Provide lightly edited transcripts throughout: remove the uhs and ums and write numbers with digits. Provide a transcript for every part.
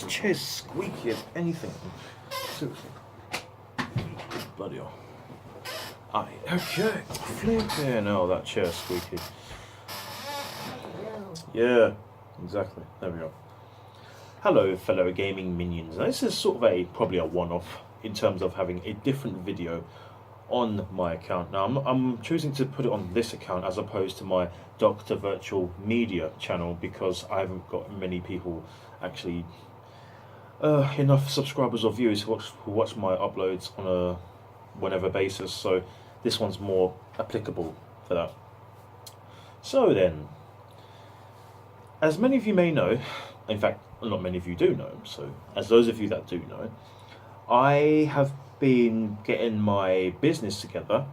This chair's squeaky as anything. Seriously. Bloody hell. Aye, okay. Flipping hell, that chair's squeaky. Yeah, exactly. There we go. Hello, fellow gaming minions. Now, this is sort of probably a one-off in terms of having a different video on my account. Now, I'm choosing to put it on this account as opposed to my Dr. Virtual Media channel because I haven't got many people actually, enough subscribers or viewers who watch my uploads on a whenever basis. So this one's more applicable for that. So then, as many of you may know, in fact, not many of you do know, so as those of you that do know, I have been getting my business together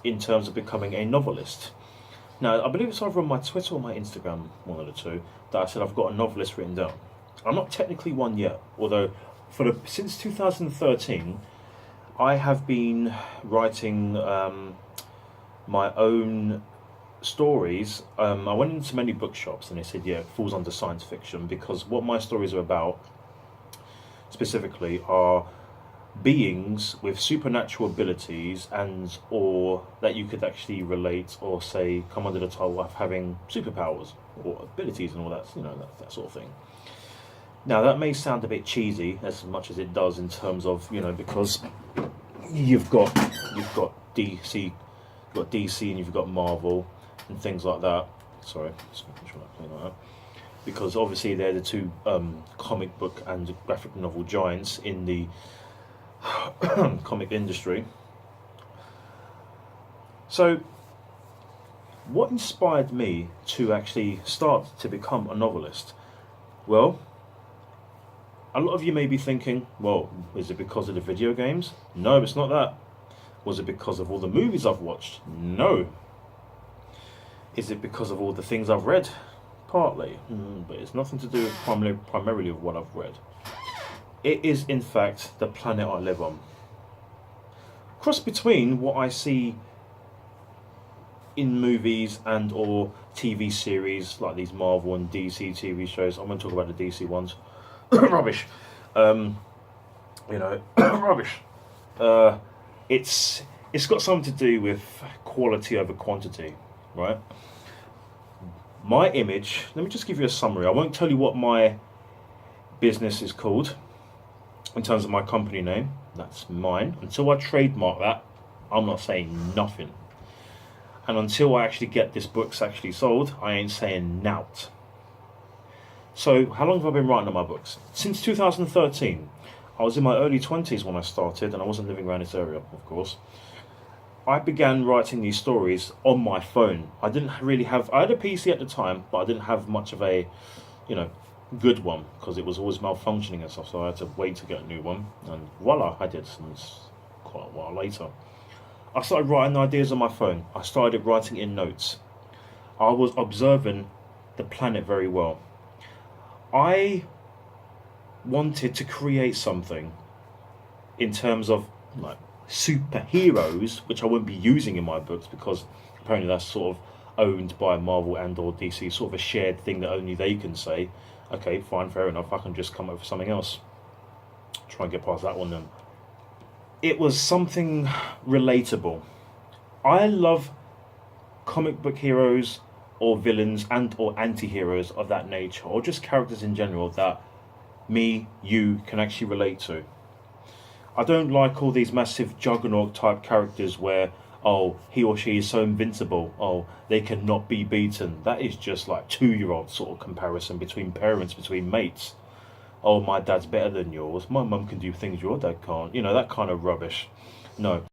in terms of becoming a novelist. Now, I believe it's either on my Twitter or my Instagram, one of the two, that I said I've got a novelist written down. I'm not technically one yet, although since 2013, I have been writing my own stories. I went into many bookshops and they said, yeah, it falls under science fiction because what my stories are about specifically are beings with supernatural abilities and or that you could actually relate or say come under the title of having superpowers or abilities and all that, that sort of thing. Now that may sound a bit cheesy as much as it does in terms of, because you've got DC and you've got Marvel and things like that. Sorry, just making sure I play like that. Because obviously they're the two comic book and graphic novel giants in the comic industry. So what inspired me to actually start to become a novelist? Well, a lot of you may be thinking, well, is it because of the video games? No, it's not that. Was it because of all the movies I've watched? No. Is it because of all the things I've read? Partly, but it's nothing to do with primarily with what I've read. It is, in fact, the planet I live on. Cross between what I see in movies and or TV series like these Marvel and DC TV shows. I'm going to talk about the DC ones. Rubbish. Rubbish. It's got something to do with quality over quantity, right? My image, let me just give you a summary. I won't tell you what my business is called in terms of my company name. That's mine. Until I trademark that, I'm not saying nothing. And until I actually get this books actually sold, I ain't saying nout. So how long have I been writing on my books? Since 2013. I was in my early 20s when I started, and I wasn't living around this area, of course. I began writing these stories on my phone. I didn't really have, I had a PC at the time, but I didn't have much of a, good one, because it was always malfunctioning and stuff, so I had to wait to get a new one, and voila, I did, since quite a while later. I started writing ideas on my phone. I started writing in notes. I was observing the planet very well. I wanted to create something in terms of like superheroes, which I won't be using in my books because apparently that's sort of owned by Marvel and or DC, sort of a shared thing that only they can say. Okay, fine, fair enough, I can just come up with something else. Try and get past that one then. It was something relatable. I love comic book heroes or villains and or anti-heroes of that nature, or just characters in general that you can actually relate to. I don't like all these massive juggernaut type characters where, oh, he or she is so invincible, oh, they cannot be beaten. That is just like 2-year-old sort of comparison between parents, between mates. Oh, my dad's better than yours, my mum can do things your dad can't. That kind of rubbish. No.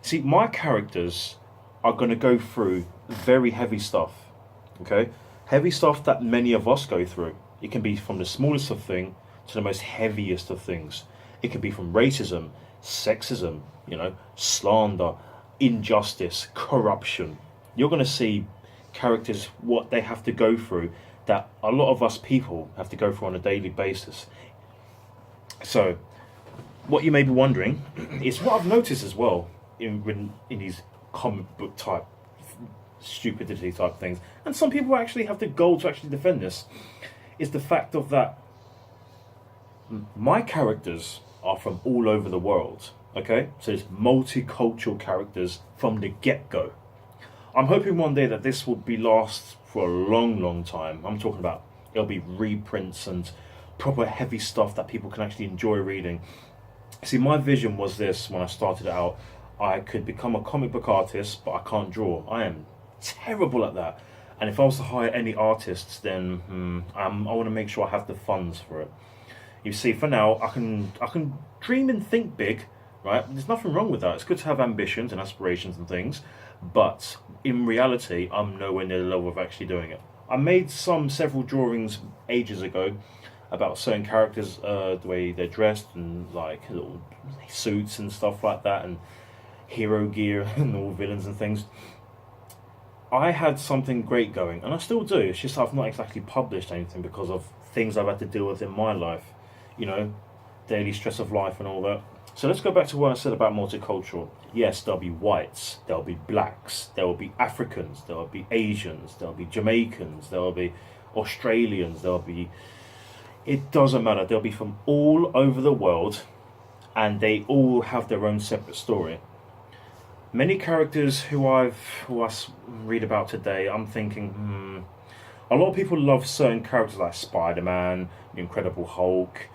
See, my characters are going to go through very heavy stuff, okay? Heavy stuff that many of us go through. It can be from the smallest of things to the most heaviest of things. It can be from racism, sexism, slander, injustice, corruption. You're going to see characters, what they have to go through, that a lot of us people have to go through on a daily basis. So, what you may be wondering is what I've noticed as well in these comic book type stupidity type things, and some people actually have the goal to actually defend this, is the fact of that my characters are from all over the world. Okay, so it's multicultural characters from the get-go. I'm hoping one day that this will be last for a long, long time. I'm talking about it'll be reprints and proper heavy stuff that people can actually enjoy reading. See, my vision was this when I started out. I could become a comic book artist, but I can't draw. I am terrible at that. And if I was to hire any artists, then I want to make sure I have the funds for it. You see, for now, I can dream and think big, right? There's nothing wrong with that. It's good to have ambitions and aspirations and things, but in reality, I'm nowhere near the level of actually doing it. I made several drawings ages ago about certain characters, the way they're dressed and like little suits and stuff like that, and hero gear and all villains and things. I had something great going, and I still do. It's just I've not exactly published anything because of things I've had to deal with in my life, you know, daily stress of life and all that. So let's go back to what I said about multicultural. Yes, there'll be whites, there'll be blacks, there will be Africans, there will be Asians, there'll be Jamaicans, there will be Australians, there'll be... It doesn't matter. They'll be from all over the world, and they all have their own separate story. Many characters who I read about today, I'm thinking, a lot of people love certain characters like Spider-Man, the Incredible Hulk.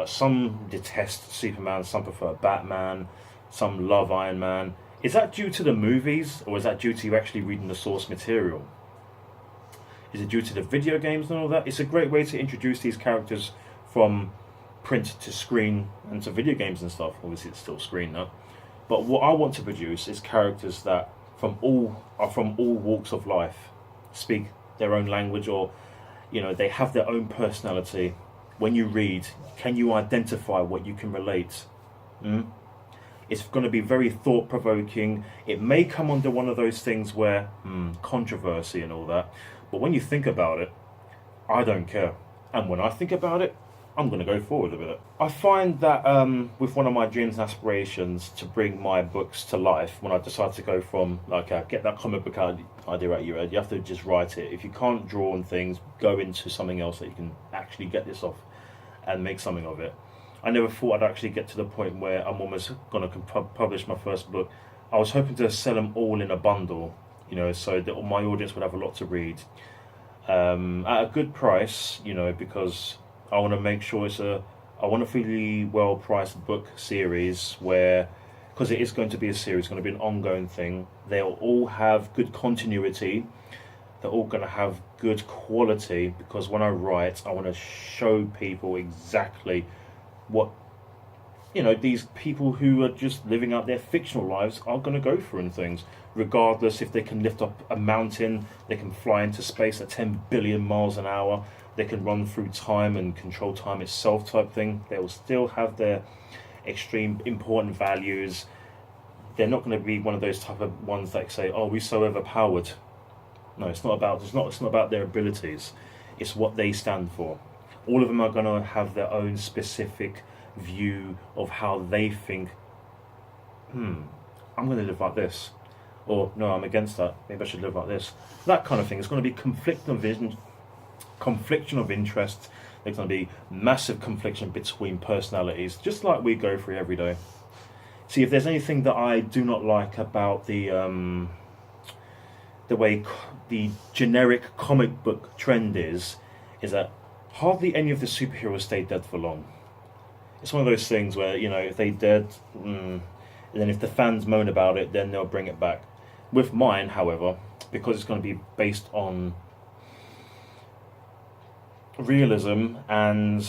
Some detest Superman, some prefer Batman, some love Iron Man. Is that due to the movies, or is that due to you actually reading the source material? Is it due to the video games and all that? It's a great way to introduce these characters from print to screen and to video games and stuff. Obviously, it's still screen now. But what I want to produce is characters that are from all walks of life, speak their own language, or they have their own personality. When you read, can you identify what you can relate? It's going to be very thought-provoking. It may come under one of those things where controversy and all that, but when you think about it, I don't care. And when I think about it, I'm going to go forward with it. I find that with one of my dreams and aspirations to bring my books to life, when I decide to go from, get that comic book idea out of your head, you have to just write it. If you can't draw on things, go into something else that you can actually get this off and make something of it. I never thought I'd actually get to the point where I'm almost going to publish my first book. I was hoping to sell them all in a bundle, so that my audience would have a lot to read at a good price, because I want to make sure I want a fairly well priced book series where, because it is going to be a series, it's going to be an ongoing thing. They'll all have good continuity. They're all going to have good quality, because when I write, I want to show people exactly what these people who are just living out their fictional lives are going to go through and things. Regardless if they can lift up a mountain, they can fly into space at 10 billion miles an hour, they can run through time and control time itself type thing. They will still have their extreme important values. They're not going to be one of those type of ones that say, "Oh, we're so overpowered." No, it's not about their abilities. It's what they stand for. All of them are going to have their own specific view of how they think. I'm going to live like this, or no, I'm against that. Maybe I should live like this. That kind of thing. It's going to be confliction of interest. There's going to be massive confliction between personalities, just like we go through every day. See, if there's anything that I do not like about the way the generic comic book trend is that hardly any of the superheroes stay dead for long. It's one of those things where, if they dead, and then if the fans moan about it, then they'll bring it back. With mine, however, because it's going to be based on realism and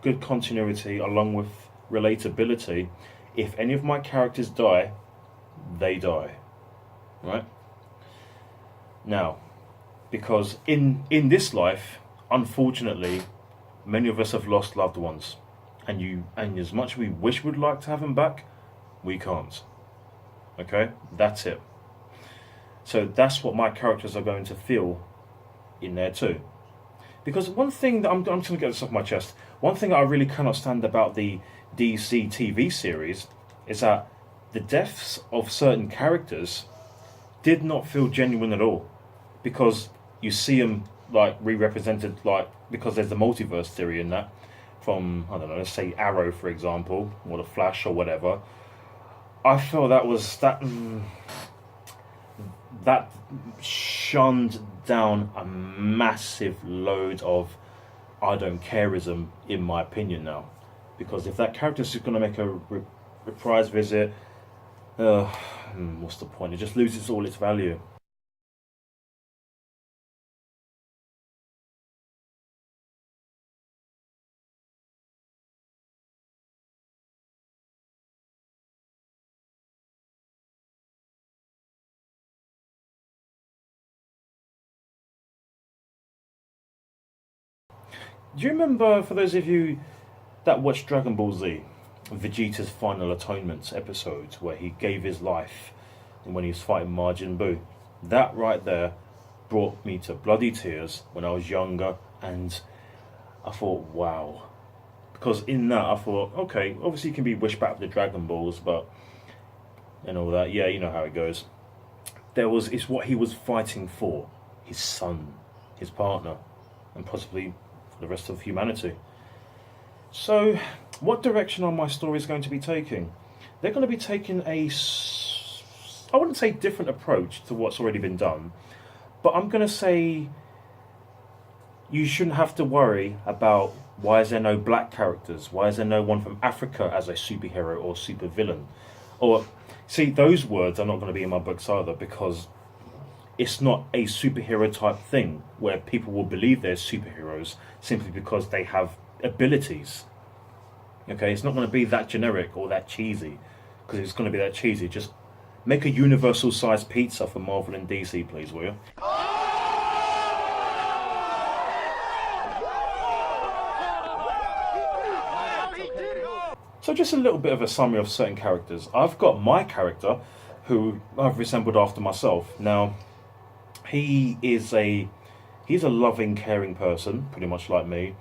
good continuity along with relatability, if any of my characters die, they die. Right? Now, because in this life, unfortunately, many of us have lost loved ones. And as much as we wish we'd like to have them back, we can't. Okay, that's it. So that's what my characters are going to feel in there too. Because one thing that I'm just going to get this off my chest. One thing that I really cannot stand about the DC TV series is that the deaths of certain characters did not feel genuine at all. Because you see them like re-represented, like because there's the multiverse theory in that. From, I don't know, let's say Arrow for example, or the Flash or whatever. I feel that was that shunned down a massive load of I don't careism, in my opinion now. Because if that character's just going to make a reprise visit, uh, what's the point? It just loses all its value. Do you remember, for those of you that watched Dragon Ball Z, Vegeta's Final Atonement episode, where he gave his life when he was fighting Majin Buu? That right there brought me to bloody tears when I was younger, and I thought, wow. Because in that, I thought, okay, obviously you can be wished back with the Dragon Balls, but and all that, yeah, you know how it goes. It's what he was fighting for, his son, his partner, and possibly for the rest of humanity. So, what direction are my stories going to be taking? They're going to be taking I wouldn't say different approach to what's already been done, but I'm going to say you shouldn't have to worry about why is there no black characters? Why is there no one from Africa as a superhero or supervillain? Or, see, those words are not going to be in my books either because it's not a superhero type thing where people will believe they're superheroes simply because they have abilities. Okay, it's not going to be that generic or that cheesy because it's going to be that cheesy. Just make a universal sized pizza for Marvel and DC, please, will you? So just a little bit of a summary of certain characters. I've got my character who I've resembled after myself. Now, he's a loving, caring person, pretty much like me.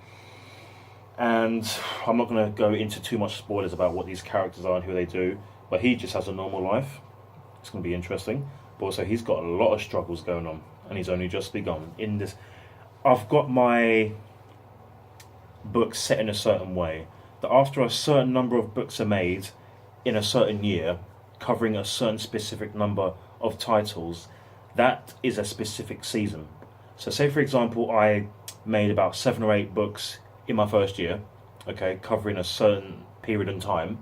And I'm not going to go into too much spoilers about what these characters are and who they do, but he just has a normal life. It's going to be interesting. But also, he's got a lot of struggles going on, and he's only just begun. In this, I've got my books set in a certain way that after a certain number of books are made in a certain year, covering a certain specific number of titles, that is a specific season. So, say for example, I made about 7 or 8 books in my first year, okay, covering a certain period in time,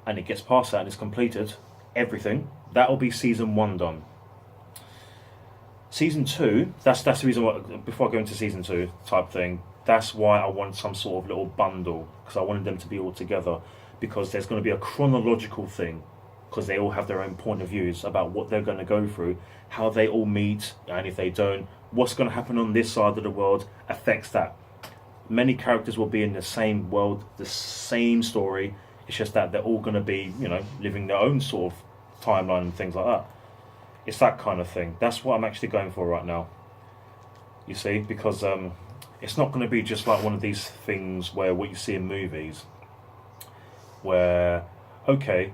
and it gets past that and it's completed, everything, that will be season 1 done. Season 2, that's the reason why, before I go into season 2 type thing, that's why I want some sort of little bundle, because I wanted them to be all together, because there's going to be a chronological thing, because they all have their own point of views about what they're going to go through, how they all meet, and if they don't, what's going to happen on this side of the world affects that. Many characters will be in the same world, the same story. It's just that they're all going to be, living their own sort of timeline and things like that. It's that kind of thing. That's what I'm actually going for right now. You see, because it's not going to be just like one of these things where what you see in movies, where, okay,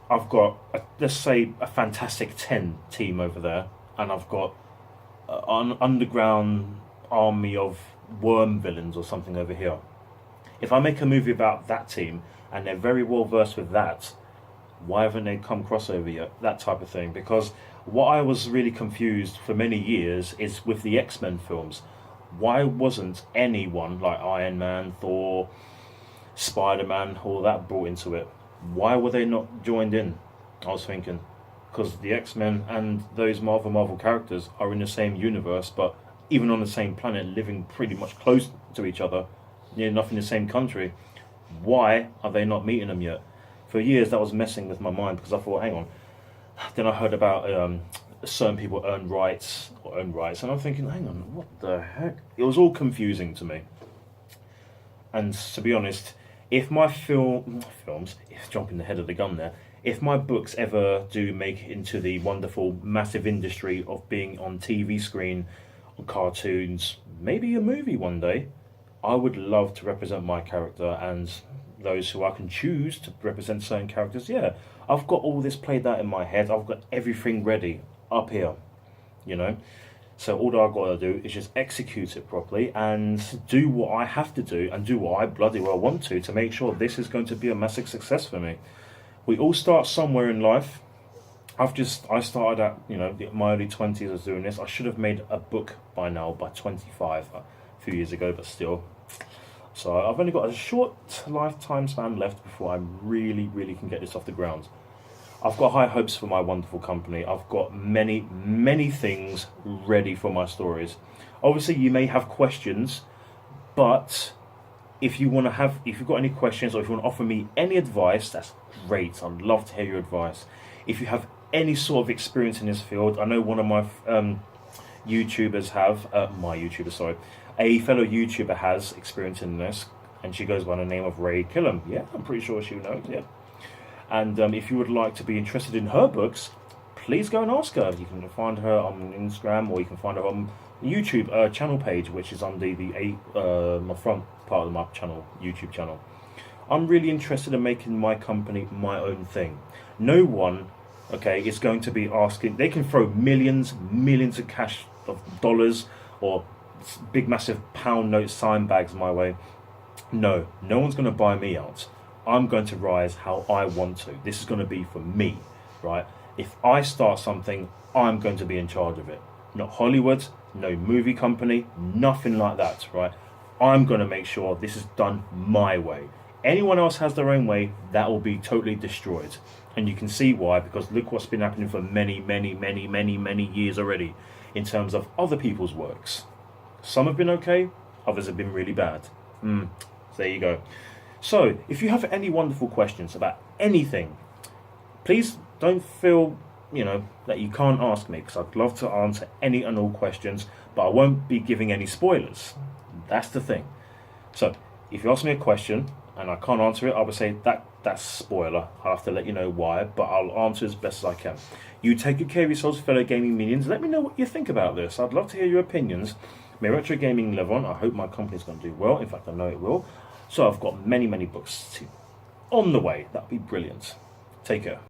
I've got, let's say, a Fantastic 10 team over there, and I've got an underground army of worm villains or something over here. If I make a movie about that team, and they're very well versed with that, why haven't they come crossover yet? That type of thing. Because what I was really confused for many years is with the X-Men films. Why wasn't anyone like Iron Man, Thor, Spider-Man, all that brought into it? Why were they not joined in? I was thinking, because the X-Men and those Marvel characters are in the same universe, but even on the same planet, living pretty much close to each other, near enough in the same country. Why are they not meeting them yet? For years, that was messing with my mind because I thought, hang on. Then I heard about certain people own rights, and I'm thinking, hang on, what the heck? It was all confusing to me. And to be honest, if my films, jumping the head of the gun there, if my books ever do make it into the wonderful, massive industry of being on TV screen, on cartoons, maybe a movie one day, I would love to represent my character and those who I can choose to represent certain characters. Yeah, I've got all this played out in my head. I've got everything ready up here, you know. So all that I've got to do is just execute it properly and do what I have to do and do what I bloody well want to make sure this is going to be a massive success for me. We all start somewhere in life. I started at, my early 20s. I was doing this. I should have made a book by now, by 25, a few years ago, but still. So I've only got a short lifetime span left before I really, really can get this off the ground. I've got high hopes for my wonderful company. I've got many, many things ready for my stories. Obviously, you may have questions, but if you've got any questions or if you want to offer me any advice, that's great. I'd love to hear your advice. If you have any sort of experience in this field, I know one of my YouTubers a fellow YouTuber has experience in this, and she goes by the name of Ray Killam. Yeah, I'm pretty sure she knows, yeah. And if you would like to be interested in her books, please go and ask her. You can find her on Instagram, or you can find her on the YouTube channel page, which is under my front part of my channel, YouTube channel. I'm really interested in making my company my own thing. No one, is going to be asking. They can throw millions of cash of dollars or big massive pound note sign bags my way. No one's going to buy me out. I'm going to rise how I want to. This is going to be for me, right? If I start something, I'm going to be in charge of it. Not Hollywood, no movie company, nothing like that, right? I'm going to make sure this is done my way. Anyone else has their own way, that will be totally destroyed. And you can see why, because look what's been happening for many, many, many, many, many years already in terms of other people's works. Some have been okay, others have been really bad. So there you go. So, if you have any wonderful questions about anything, please don't feel, that you can't ask me, because I'd love to answer any and all questions, but I won't be giving any spoilers. That's the thing. So, if you ask me a question and I can't answer it, I would say that's spoiler. I'll have to let you know why, but I'll answer as best as I can. You take good care of yourselves, fellow gaming minions. Let me know what you think about this. I'd love to hear your opinions. May retro gaming live on. I hope my company's going to do well. In fact, I know it will. So I've got many, many books on the way. That'd be brilliant. Take care.